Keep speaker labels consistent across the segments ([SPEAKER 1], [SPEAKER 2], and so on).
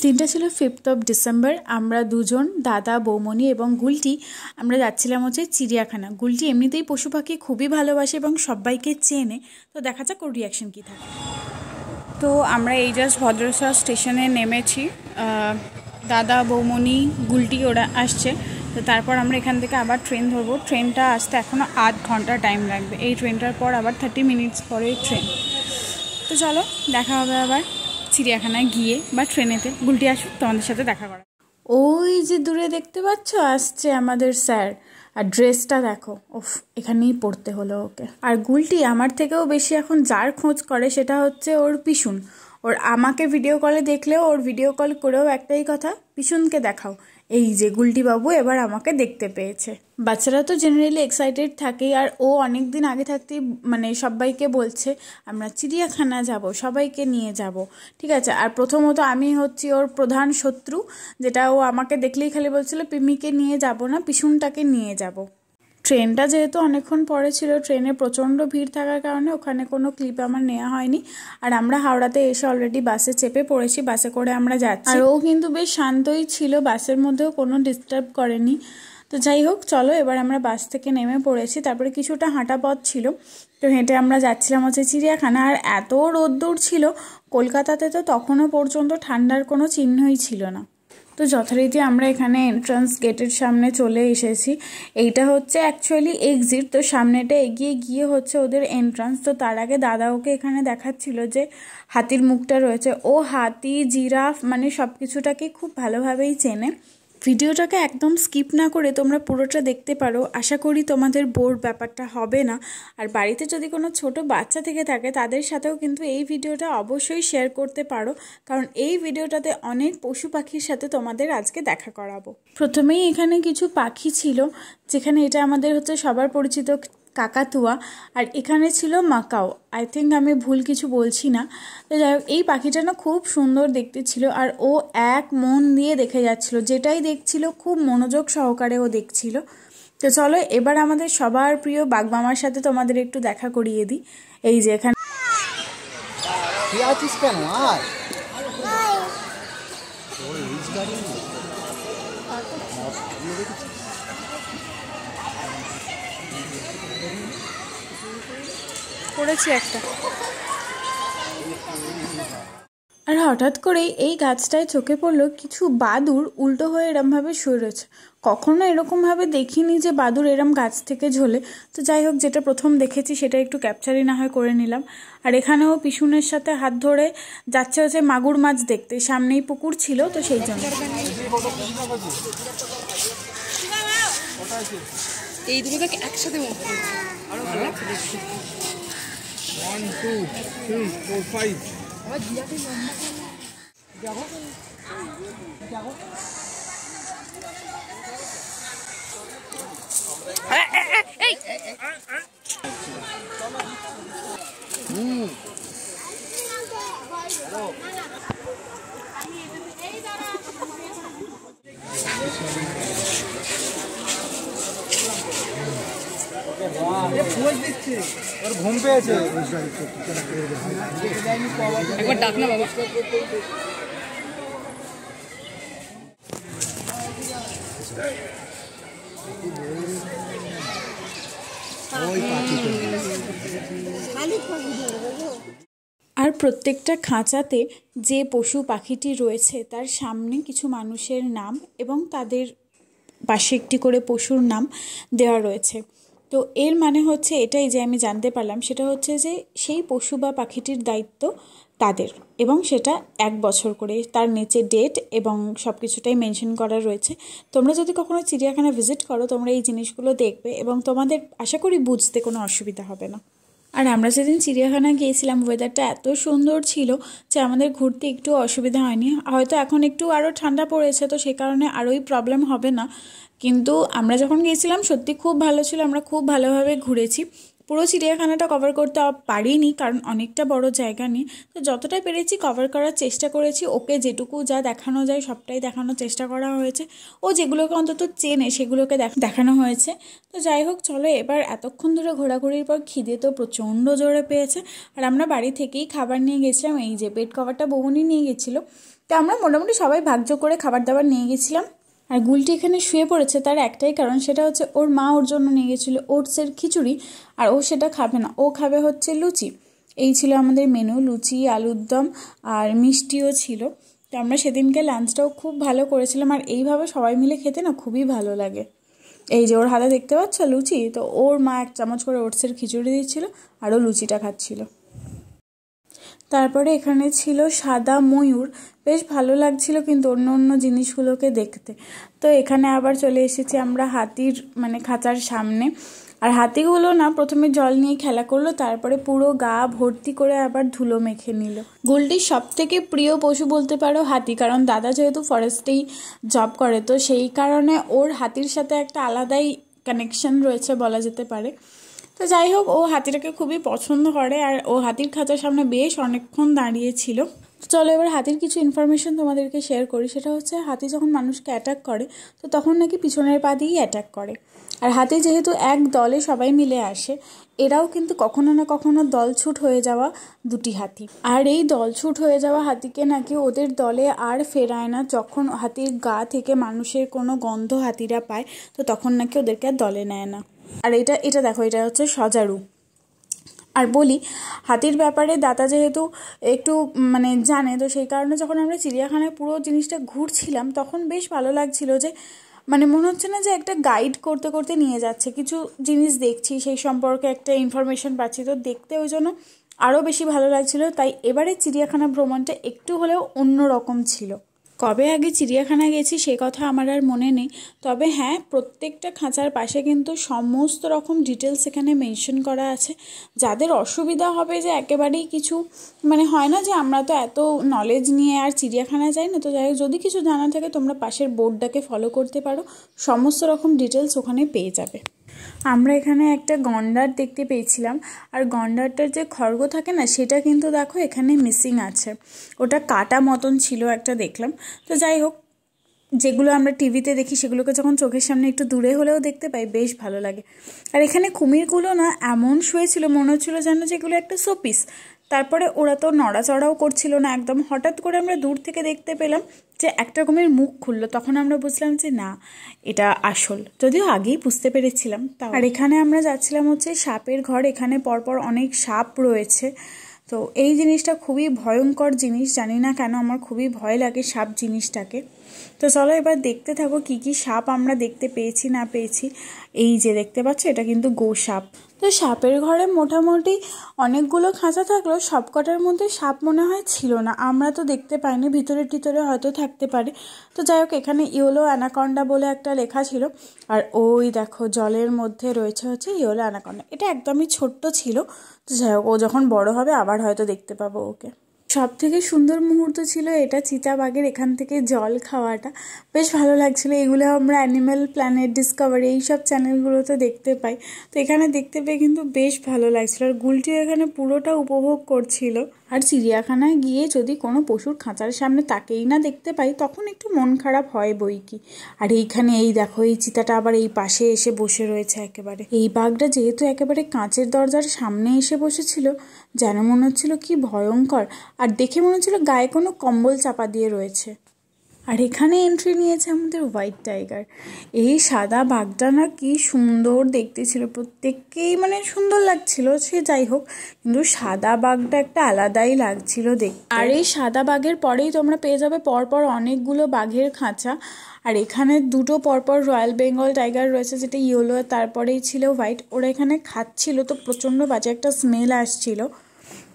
[SPEAKER 1] দিনটা ছিল 5th of December. আমরা দুজন দাদা, বৌমনি এবং গুলটি আমরা যাচ্ছিলাম হচ্ছে চিড়িয়াখানা। গুলটি এমনিতেই পশু পাখি খুবই ভালোবাসে এবং সবাইকে চেনে, তো দেখা যাক ওর রিয়াকশন কী থাকে। তো আমরা এই জাস্ট ভদ্রেশ্বর স্টেশনে নেমেছি। দাদা, বৌমনি, গুলটি ওরা আসছে। তো তারপর আমরা এখান থেকে আবার ট্রেন ধরবো। ট্রেনটা আসতে এখনও 8 ঘন্টা টাইম লাগবে। এই ট্রেনটার পর আবার 30 মিনিটস পরে ট্রেন। তো চলো দেখা হবে আবার চিড়িয়াখানায় গিয়ে বা ট্রেনেতে। গুলটি আসুক তোমাদের সাথে দেখা করা। ওই যে দূরে দেখতে পাচ্ছ আসছে আমাদের স্যার, আর ড্রেসটা দেখো, ওফ এখানেই পড়তে হলো ওকে। আর গুলটি আমার থেকেও বেশি এখন যার খোঁজ করে সেটা হচ্ছে ওর পিছুন। ওর আমাকে ভিডিও কলে দেখলেও ওর ভিডিও কল করেও একটাই কথা, পিছুনকে দেখাও। এই যে গুলটি বাবু এবার আমাকে দেখতে পেয়েছে। বাচ্চারা তো জেনারেলি এক্সাইটেড থাকেই, আর ও অনেক দিন আগে থাকতেই মানে সবাইকে বলছে আমরা চিড়িয়াখানা যাব, সবাইকে নিয়ে যাব, ঠিক আছে। আর প্রথমত আমি হচ্ছি ওর প্রধান শত্রু, যেটা ও আমাকে দেখলেই খালি বলছিল পিমিকে নিয়ে যাব না, পিছুনটাকে নিয়ে যাব। ট্রেনটা যেহেতু অনেকক্ষণ পরে ছিল, ট্রেনে প্রচণ্ড ভিড় থাকার কারণে ওখানে কোনো ক্লিপ আমার নেওয়া হয়নি। আর আমরা হাওড়াতে এসে অলরেডি বাসে চেপে পড়েছি, বাসে করে আমরা যাচ্ছি। আর ও কিন্তু বেশ শান্তই ছিল, বাসের মধ্যেও কোনো ডিস্টার্ব করেনি। তো যাই হোক, চলো এবার আমরা বাস থেকে নেমে পড়েছি। তারপরে কিছুটা হাঁটা পথ ছিল, তো হেঁটে আমরা যাচ্ছিলাম হচ্ছে চিড়িয়াখানা। আর এত রোদ্দুর ছিল, কলকাতাতে তো তখনও পর্যন্ত ঠান্ডার কোনো চিহ্নই ছিল না। তো যথারীতি আমরা এখানে এন্ট্রান্স গেটের সামনে চলে এসেছি। এইটা হচ্ছে অ্যাকচুয়ালি এক্সিট, তো সামনেটা এগিয়ে গিয়ে হচ্ছে ওদের এন্ট্রান্স। তো তার আগে দাদা ওকে এখানে দেখাচ্ছিল যে হাতির মুখটা রয়েছে। ও হাতি, জিরাফ মানে সব কিছুটাকে খুব ভালোভাবেই চেনে। ভিডিওটাকে একদম স্কিপ না করে তোমরা পুরোটা দেখতে পারো, আশা করি তোমাদের বোর ব্যাপারটা হবে না। আর বাড়িতে যদি কোনো ছোট বাচ্চা থেকে থাকে তাদের সাথেও কিন্তু এই ভিডিওটা অবশ্যই শেয়ার করতে পারো, কারণ এই ভিডিওটাতে অনেক পশু পাখির সাথে তোমাদের আজকে দেখা করাবো। প্রথমেই এখানে কিছু পাখি ছিল, যেখানে এটা আমাদের হচ্ছে সবার পরিচিত কাকাতুয়া, আর এখানে ছিল মাকাও। আই থিঙ্ক আমি ভুল কিছু বলছি না। তো যাই হোক, এই পাখিটা না খুব সুন্দর দেখতে ছিল, আর ও এক মন দিয়ে দেখে যাচ্ছিল, যেটাই দেখছিল খুব মনোযোগ সহকারে ও দেখছিল। তো চলো এবার আমাদের সবার প্রিয় বাঘমামার সাথে তোমাদের একটু দেখা করিয়ে দিই। এই যে এখানে করেছি একটা। আর হঠাৎ করেই এই গাছটায় চোখে পড়লো কিছু বাদুড় উল্টো হয়ে এরমভাবে শুয়ে রয়েছে। কখনো এরকমভাবে দেখিনি যে বাদুড় এরম গাছ থেকে ঝোলে। তো যাই হোক, যেটা প্রথম দেখেছি সেটা একটু ক্যাপচারই না হয় করে নিলাম। আর এখানেও পিছনের সাথে হাত ধরে যাচ্ছে হচ্ছে মাগুর মাছ দেখতে, সামনেই পুকুর ছিল তো সেই জন্য।
[SPEAKER 2] এই দুটোকে একসাথে আরো ভালো লাগছে দেখতে। 1 2 3 4 5 আবার জিয়াকে লম্বা করে দেখো দেখো। এই
[SPEAKER 3] ঘুম পেয়েছে
[SPEAKER 2] একবার ডাক না বাবা।
[SPEAKER 1] আর প্রত্যেকটা খাঁচাতে যে পশু পাখিটি রয়েছে তার সামনে কিছু মানুষের নাম এবং তাদের পাশে একটি করে পশুর নাম দেওয়া রয়েছে। তো এর মানে হচ্ছে এটাই যে আমি জানতে পারলাম, সেটা হচ্ছে যে সেই পশু বা পাখিটির দায়িত্ব তাদের, এবং সেটা 1 বছর করে, তার নিচে ডেট এবং সব কিছুটাই মেনশন করা রয়েছে। তোমরা যদি কখনো চিড়িয়াখানা ভিজিট করো তোমরা এই জিনিসগুলো দেখবে এবং তোমাদের আশা করি বুঝতে কোনো অসুবিধা হবে না। আর আমরা যেদিন চিড়িয়াখানা গিয়েছিলাম ওয়েদারটা এত সুন্দর ছিল যে আমাদের ঘুরতে একটু অসুবিধা হয়নি। হয়তো এখন একটু আরও ঠান্ডা পড়েছে তো সেই কারণে আরোই প্রবলেম হবে না, কিন্তু আমরা যখন গিয়েছিলাম সত্যি খুব ভালো ছিল, আমরা খুব ভালোভাবে ঘুরেছি। পুরো চিড়িয়াখানাটা কভার করতে পারিনি কারণ অনেকটা বড় জায়গা নিয়ে, তো যতটা পেরেছি কভার করার চেষ্টা করেছি। ওকে যেটুকু যা দেখানো যায় সবটাই দেখানোর চেষ্টা করা হয়েছে, ও যেগুলোকে অন্তত চেনে সেগুলোকে দেখানো হয়েছে। তো যাই হোক, চলো এবার এতক্ষণ ধরে ঘোরাঘুরির পর খিদে তো প্রচণ্ড জোরে পেয়েছে, আর আমরা বাড়ি থেকেই খাবার নিয়ে গেছিলাম। এই যে বেড কভারটা বৌমনি নিয়ে গেছিলো, তো তো আমরা মোটামুটি সবাই ভাগযোগ করে খাবার দাবার নিয়ে গেছিলাম। আর গুলটি এখানে শুয়ে পড়েছে, তার একটাই কারণ, সেটা হচ্ছে ওর মা ওর জন্য নিয়ে গেছিলো ওটসের খিচুড়ি, আর ও সেটা খাবে না, ও খাবে হচ্ছে লুচি। এই ছিল আমাদের মেনু, লুচি, আলুর দম আর মিষ্টিও ছিল। তো আমরা সেদিনকে লাঞ্চটাও খুব ভালো করেছিলাম, আর এইভাবে সবাই মিলে খেতে না খুবই ভালো লাগে। এই যে ওর হাতে দেখতে পাচ্ছ লুচি, তো ওর মা 1 চামচ করে ওটসের খিচুড়ি দিচ্ছিল আর ও লুচিটা খাচ্ছিল। তারপরে এখানে ছিল সাদা ময়ূর, বেশ ভালো লাগছিল কিন্তু অন্য অন্য জিনিসগুলোকে দেখতে। তো এখানে আবার চলে এসেছি আমরা হাতির খাঁচার সামনে। আর হাতিগুলো না প্রথমে জল নিয়ে খেলা করলো, তারপরে পুরো গা ভর্তি করে আবার ধুলো মেখে নিল। গুলটির সব থেকে প্রিয় পশু বলতে পারো হাতি, কারণ দাদা যেহেতু ফরেস্টেই জব করে, তো সেই কারণে ওর হাতির সাথে একটা আলাদাই কানেকশন রয়েছে বলা যেতে পারে। তো যাই হোক, ও হাতিটাকে খুবই পছন্দ করে, আর ও হাতির খাঁচার সামনে বেশ অনেকক্ষণ দাঁড়িয়েছিল। চলো এবার হাতির কিছু ইনফরমেশন তোমাদেরকে শেয়ার করি। সেটা হচ্ছে হাতি যখন মানুষকে অ্যাটাক করে তো তখন নাকি পিছনের পা দিয়েই অ্যাটাক করে। আর হাতি যেহেতু এক দলে সবাই মিলে আসে, এরাও কিন্তু কখনো না কখনো দলছুট হয়ে যাওয়া দুটি হাতি। আর এই দলছুট হয়ে যাওয়া হাতিকে নাকি ওদের দলে আর ফেরায় না। যখন হাতির গা থেকে মানুষের কোনো গন্ধ হাতিরা পায়, তো তখন নাকি ওদেরকে আর দলে নেয় না। আর এটা দেখো, এটা হচ্ছে সজারু। আর বলি, হাতির ব্যাপারে দাদা যেহেতু একটু জানে, তো সেই কারণে যখন আমরা চিড়িয়াখানায় পুরো জিনিসটা ঘুরছিলাম তখন বেশ ভালো লাগছিল যে মনে হচ্ছে না যে একটা গাইড করতে করতে নিয়ে যাচ্ছে, কিছু জিনিস দেখছি, সেই সম্পর্কে একটা ইনফরমেশন পাচ্ছি, তো দেখতে ওই জন্য আরও বেশি ভালো লাগছিল। তাই এবারে চিড়িয়াখানা ভ্রমণটা একটু হলেও অন্য রকম ছিল। কবে আগে চিড়িয়াখানা গেছি সে কথা আমার আর মনে নেই, তবে হ্যাঁ, প্রত্যেকটা খাঁচার পাশে কিন্তু সমস্ত রকম ডিটেলস এখানে মেনশন করা আছে। যাদের অসুবিধা হবে যে একেবারেই কিছু হয় না যে আমরা তো এত নলেজ নিয়ে আর চিড়িয়াখানায় যাই না, তো যাই হোক, যদি কিছু জানা থাকে তোমরা পাশের বোর্ডটাকে ফলো করতে পারো, সমস্ত রকম ডিটেলস ওখানে পেয়ে যাবে। আমরা এখানে একটা গন্ডার দেখতে পেয়েছিলাম, আর গন্ডারটার যে খড়গ থাকে না, সেটা কিন্তু দেখো এখানে মিসিং আছে, ওটা কাটা মতন ছিল একটা দেখলাম। তো যাই হোক, যেগুলো আমরা টিভিতে দেখি সেগুলোকে যখন চোখের সামনে একটু দূরে হলেও দেখতে পাই বেশ ভালো লাগে। আর এখানে কুমিরগুলো না এমন শুয়েছিল, মনে হচ্ছিলো যেন যেগুলো একটা শোপিস। তারপরে ওরা তো নড়াচড়াও করছিল না একদম। হঠাৎ করে আমরা দূর থেকে দেখতে পেলাম যে একটা কুমির মুখ খুললো, তখন আমরা বুঝলাম যে না, এটা আসল, যদিও আগেই বুঝতে পেরেছিলাম। আর এখানে আমরা যাচ্ছিলাম হচ্ছে সাপের ঘর, এখানে পরপর অনেক সাপ রয়েছে। তো এই জিনিসটা খুবই ভয়ঙ্কর জিনিস, জানি না কেন আমার খুবই ভয় লাগে সাপ জিনিসটাকে। তো চলো এবার দেখতে থাকো কি কি সাপ আমরা দেখতে পেয়েছি না পেয়েছি। এই যে দেখতে পাচ্ছ, এটা কিন্তু গো সাপ। তো সাপের ঘরে মোটামুটি অনেকগুলো খাঁচা থাকলেও সবকটার মধ্যে সাপ মনে হয় ছিল না, আমরা তো দেখতে পাইনি, ভিতরে হয়তো থাকতে পারে। তো যাই হোক, এখানে ইয়েলো অ্যানাকন্ডা বলে একটা লেখা ছিল, আর ওই দেখো জলের মধ্যে রয়েছে হচ্ছে ইয়েলো অ্যানাকন্ডা। এটা একদমই ছোট্ট ছিল, তো যাই হোক, ও যখন বড় হবে আবার হয়তো দেখতে পাবো ওকে। সব থেকে সুন্দর মুহূর্ত ছিল এটা চিতাবাঘের এখান থেকে জল খাওয়াটা, বেশ ভালো লাগছিলো। এগুলো আমরা অ্যানিম্যাল প্ল্যানেট, ডিসকভারি এইসব চ্যানেলগুলোতে দেখতে পাই, তো এখানে দেখতে পেয়ে কিন্তু বেশ ভালো লাগছিলো। আর গুলটিও এখানে পুরোটা উপভোগ করছিল। আর চিড়িয়াখানায় গিয়ে যদি কোনো পশুর খাঁচার সামনে তাকেই না দেখতে পাই তখন একটু মন খারাপ হয় বই কি। আর এইখানে এই দেখো, এই চিতাটা আবার এই পাশে এসে বসে রয়েছে একেবারে। এই বাঘটা যেহেতু একেবারে কাঁচের দরজার সামনে এসে বসেছিল, যেন মনে হচ্ছিল কি ভয়ঙ্কর, আর দেখে মনে হচ্ছিল গায়ে কোনো কম্বল চাপা দিয়ে রয়েছে। আর এখানে এন্ট্রি নিয়েছে আমাদের হোয়াইট টাইগার। এই সাদা বাঘটা না কি সুন্দর দেখতে ছিল, প্রত্যেককেই সুন্দর লাগছিল, সে যাই হোক, কিন্তু সাদা বাঘটা একটা আলাদাই লাগছিল দেখতে। আর এই সাদা বাঘের পরেই তোমরা পেয়ে যাবে পরপর অনেকগুলো বাঘের খাঁচা। আর এখানে দুটো পরপর রয়্যাল বেঙ্গল টাইগার রয়েছে, যেটা ইয়েলো, তারপরেই ছিল হোয়াইট। ওরা এখানে খাচ্ছিল, তো প্রচণ্ড বাজে একটা স্মেল আসছিল।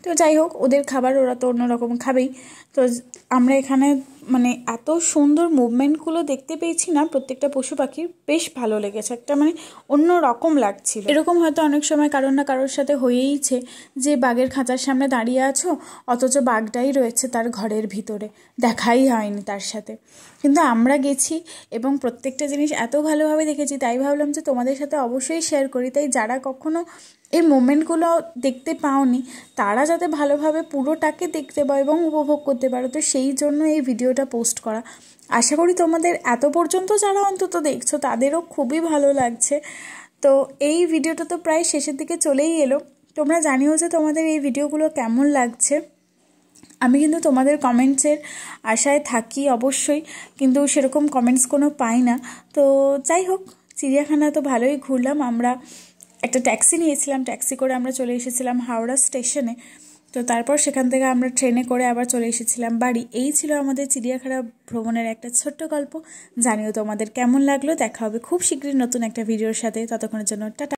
[SPEAKER 1] তো যাই হোক, ওদের খাবার ওরা তো অন্যরকম খাবেই। তো আমরা এখানে এত সুন্দর মুভমেন্টগুলো দেখতে পেয়েছি না, প্রত্যেকটা পশু পাখির বেশ ভালো লেগেছে, একটা অন্য রকম লাগছিল। এরকম হয়তো অনেক সময় কারোর না কারোর সাথে হয়েইছে যে বাঘের খাঁচার সামনে দাঁড়িয়ে আছো, অথচ বাঘটাই রয়েছে তার ঘরের ভিতরে, দেখাই হয়নি তার সাথে। কিন্তু আমরা গেছি এবং প্রত্যেকটা জিনিস এত ভালোভাবে দেখেছি, তাই ভাবলাম যে তোমাদের সাথে অবশ্যই শেয়ার করি। তাই যারা কখনো এই মোমেন্টগুলো দেখতে পাওনি তারা যাতে ভালোভাবে পুরোটাকে দেখতে পাও এবং উপভোগ করতে পারো, তো সেই জন্য এই ভিডিওটা পোস্ট করা। আশা করি তোমাদের এত পর্যন্ত যারা অন্তত দেখছো তাদেরও খুবই ভালো লাগছে। তো এই ভিডিওটা তো প্রায় শেষের দিকে চলেই এলো, তোমরা জানিও যে তোমাদের এই ভিডিওগুলো কেমন লাগছে। আমি কিন্তু তোমাদের কমেন্টসের আশায় থাকি অবশ্যই, কিন্তু সেরকম কমেন্টস কোনো পাই না। তো যাই হোক, চিড়িয়াখানা তো ভালোই ঘুরলাম। আমরা একটা ট্যাক্সি নিয়েছিলাম, ট্যাক্সি করে আমরা চলে এসেছিলাম হাওড়া স্টেশনে। তো তারপর সেখান থেকে আমরা ট্রেনে করে আবার চলে এসেছিলাম বাড়ি। এই ছিল আমাদের চিড়িয়াখানা ভ্রমণের একটা ছোট্ট গল্প। জানিও তোমাদের কেমন লাগলো। দেখা হবে খুব শীঘ্রই নতুন একটা ভিডিওর সাথে। ততক্ষণের জন্য টাটা।